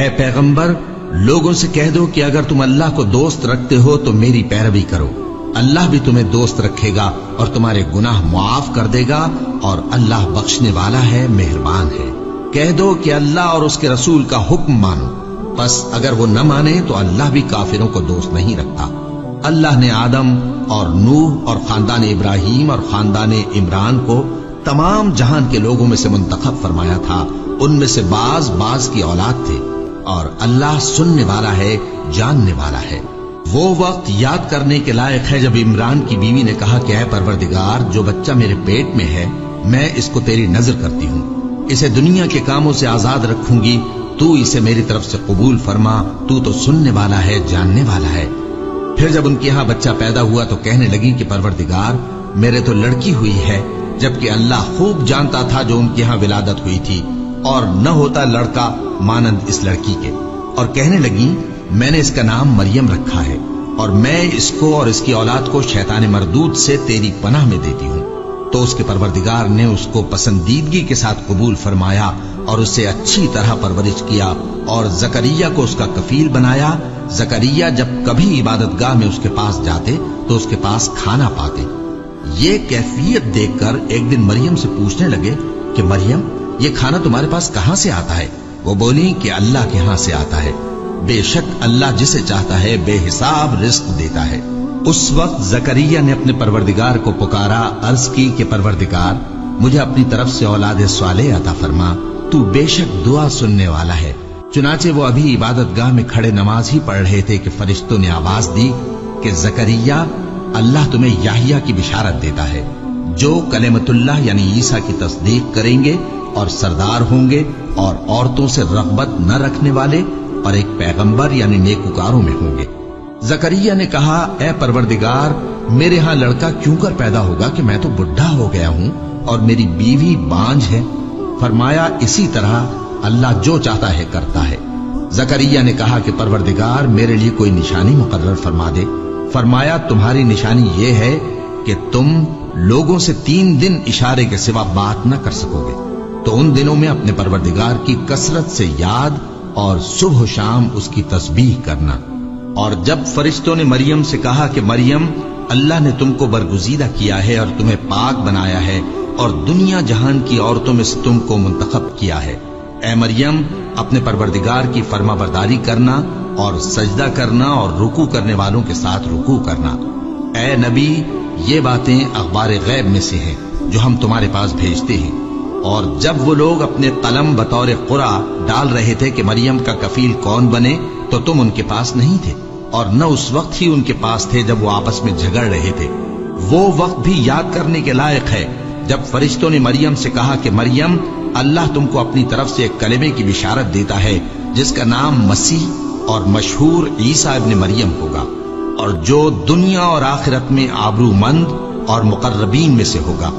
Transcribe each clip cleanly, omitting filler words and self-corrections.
اے پیغمبر لوگوں سے کہہ دو کہ اگر تم اللہ کو دوست رکھتے ہو تو میری پیروی کرو، اللہ بھی تمہیں دوست رکھے گا اور تمہارے گناہ معاف کر دے گا، اور اللہ بخشنے والا ہے، مہربان ہے۔ کہہ دو کہ اللہ اور اس کے رسول کا حکم مانو، بس اگر وہ نہ مانے تو اللہ بھی کافروں کو دوست نہیں رکھتا۔ اللہ نے آدم اور نوح اور خاندان ابراہیم اور خاندان عمران کو تمام جہان کے لوگوں میں سے منتخب فرمایا تھا، ان میں سے بعض بعض کی اولاد تھے، اور اللہ سننے والا ہے، جاننے والا ہے۔ وہ وقت یاد کرنے کے لائق ہے جب عمران کی بیوی نے کہا کہ اے پروردگار، جو بچہ میرے پیٹ میں ہے میں اس کو تیری نذر کرتی ہوں، اسے دنیا کے کاموں سے آزاد رکھوں گی، تو اسے میری طرف سے قبول فرما، تو سننے والا ہے، جاننے والا ہے۔ پھر جب ان کے یہاں بچہ پیدا ہوا تو کہنے لگی کہ پروردگار میرے تو لڑکی ہوئی ہے، جبکہ اللہ خوب جانتا تھا جو ان کے یہاں ولادت ہوئی تھی، اور نہ ہوتا لڑکا مانند اس لڑکی کے۔ اور کہنے لگی میں نے اس کا نام مریم رکھا ہے، اور میں اس کو اور اس کی اولاد کو شیطان مردود سے تیری پناہ میں دیتی ہوں۔ تو اس کے پروردگار نے اس کو پسندیدگی کے ساتھ قبول فرمایا اور اسے اچھی طرح پرورش کیا، اور زکریا کو اس کا کفیل بنایا۔ زکریا جب کبھی عبادت گاہ میں اس کے پاس جاتے تو اس کے پاس کھانا پاتے۔ یہ کیفیت دیکھ کر ایک دن مریم سے پوچھنے لگے کہ مریم یہ کھانا تمہارے پاس کہاں سے آتا ہے؟ وہ بولی کہ اللہ کے ہاں سے آتا ہے، بے شک اللہ جسے چاہتا ہے بے حساب رزق دیتا ہے۔ اس وقت زکریا نے اپنے پروردگار کو پکارا، عرض کی کہ پروردگار مجھے اپنی طرف سے اولاد صالح عطا فرما، تو بے شک دعا سننے والا ہے۔ چنانچہ وہ ابھی عبادت گاہ میں کھڑے نماز ہی پڑھ رہے تھے کہ فرشتوں نے آواز دی کہ زکریا اللہ تمہیں یحییٰ کی بشارت دیتا ہے، جو کلمۃ اللہ یعنی عیسیٰ کی تصدیق کریں گے اور سردار ہوں گے اور عورتوں سے رغبت نہ رکھنے والے اور ایک پیغمبر یعنی نیکوکاروں میں ہوں گے۔ زکریا نے کہا اے پروردگار میرے ہاں لڑکا کیوں کر پیدا ہوگا کہ میں تو بڈھا ہو گیا ہوں اور میری بیوی بانجھ ہے؟ فرمایا اسی طرح اللہ جو چاہتا ہے کرتا ہے۔ زکریا نے کہا کہ پروردگار میرے لیے کوئی نشانی مقرر فرما دے۔ فرمایا تمہاری نشانی یہ ہے کہ تم لوگوں سے 3 دن اشارے کے سوا بات نہ کر سکو گے، تو ان دنوں میں اپنے پروردگار کی کثرت سے یاد اور صبح و شام اس کی تسبیح کرنا۔ اور جب فرشتوں نے مریم سے کہا کہ مریم اللہ نے تم کو برگزیدہ کیا ہے اور تمہیں پاک بنایا ہے اور دنیا جہان کی عورتوں میں سے تم کو منتخب کیا ہے، اے مریم اپنے پروردگار کی فرما برداری کرنا اور سجدہ کرنا اور رکوع کرنے والوں کے ساتھ رکوع کرنا۔ اے نبی یہ باتیں اخبار غیب میں سے ہیں جو ہم تمہارے پاس بھیجتے ہیں۔ اور جب وہ لوگ اپنے قلم بطور قرعہ ڈال رہے تھے کہ مریم کا کفیل کون بنے تو تم ان کے پاس نہیں تھے، اور نہ اس وقت ہی ان کے پاس تھے جب وہ آپس میں جھگڑ رہے تھے۔ وہ وقت بھی یاد کرنے کے لائق ہے جب فرشتوں نے مریم سے کہا کہ مریم اللہ تم کو اپنی طرف سے ایک کلمے کی بشارت دیتا ہے جس کا نام مسیح اور مشہور عیسیٰ ابن مریم ہوگا، اور جو دنیا اور آخرت میں آبرو مند اور مقربین میں سے ہوگا،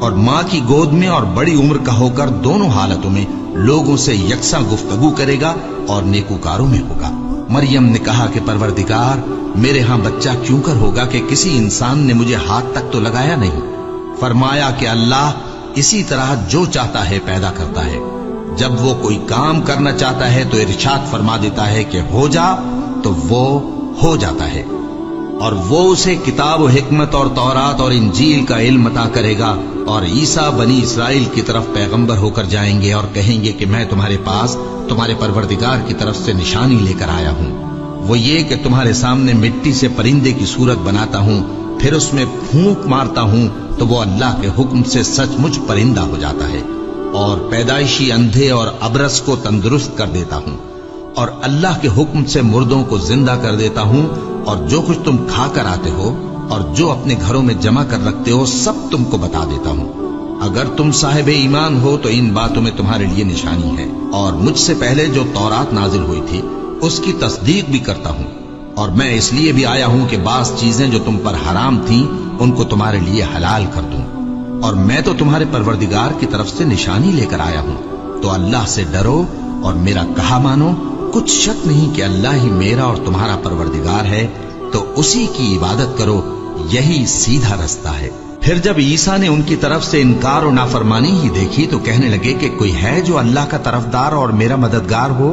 اور ماں کی گود میں اور بڑی عمر کا ہو کر دونوں حالتوں میں لوگوں سے یکساں گفتگو کرے گا اور نیکوکاروں میں ہوگا۔ مریم نے کہا کہ پروردگار میرے ہاں بچہ کیوں کر ہوگا کہ کسی انسان نے مجھے ہاتھ تک تو لگایا نہیں؟ فرمایا کہ اللہ اسی طرح جو چاہتا ہے پیدا کرتا ہے، جب وہ کوئی کام کرنا چاہتا ہے تو ارشاد فرما دیتا ہے کہ ہو جا تو وہ ہو جاتا ہے، اور وہ اسے کتاب و حکمت اور تورات اور انجیل کا علم عطا کرے گا، اور عیسیٰ بنی اسرائیل کی طرف پیغمبر ہو کر جائیں گے اور کہیں گے کہ میں تمہارے پاس تمہارے پروردگار کی طرف سے نشانی لے کر آیا ہوں، وہ یہ کہ تمہارے سامنے مٹی سے پرندے کی صورت بناتا ہوں، پھر اس میں پھونک مارتا ہوں تو وہ اللہ کے حکم سے سچ مچ پرندہ ہو جاتا ہے، اور پیدائشی اندھے اور ابرص کو تندرست کر دیتا ہوں، اور اللہ کے حکم سے مردوں کو زندہ کر دیتا ہوں، اور جو کچھ تم کھا کر آتے ہو اور جو اپنے گھروں میں جمع کر رکھتے ہو سب تم کو بتا دیتا ہوں۔ اگر تم صاحب ایمان ہو تو ان باتوں میں تمہارے لیے نشانی ہے، اور مجھ سے پہلے جو تورات نازل ہوئی تھی اس کی تصدیق بھی کرتا ہوں، اور میں اس لیے بھی آیا ہوں کہ بعض چیزیں جو تم پر حرام تھیں ان کو تمہارے لیے حلال کر دوں، اور میں تو تمہارے پروردگار کی طرف سے نشانی لے کر آیا ہوں، تو اللہ سے ڈرو اور میرا کہا مانو۔ کچھ شک نہیں کہ اللہ ہی میرا اور تمہارا پروردگار ہے، تو اسی کی عبادت کرو، یہی سیدھا رستہ ہے۔ پھر جب عیسیٰ نے ان کی طرف سے انکار و نافرمانی ہی دیکھی تو کہنے لگے کہ کوئی ہے جو اللہ کا طرفدار اور میرا مددگار ہو؟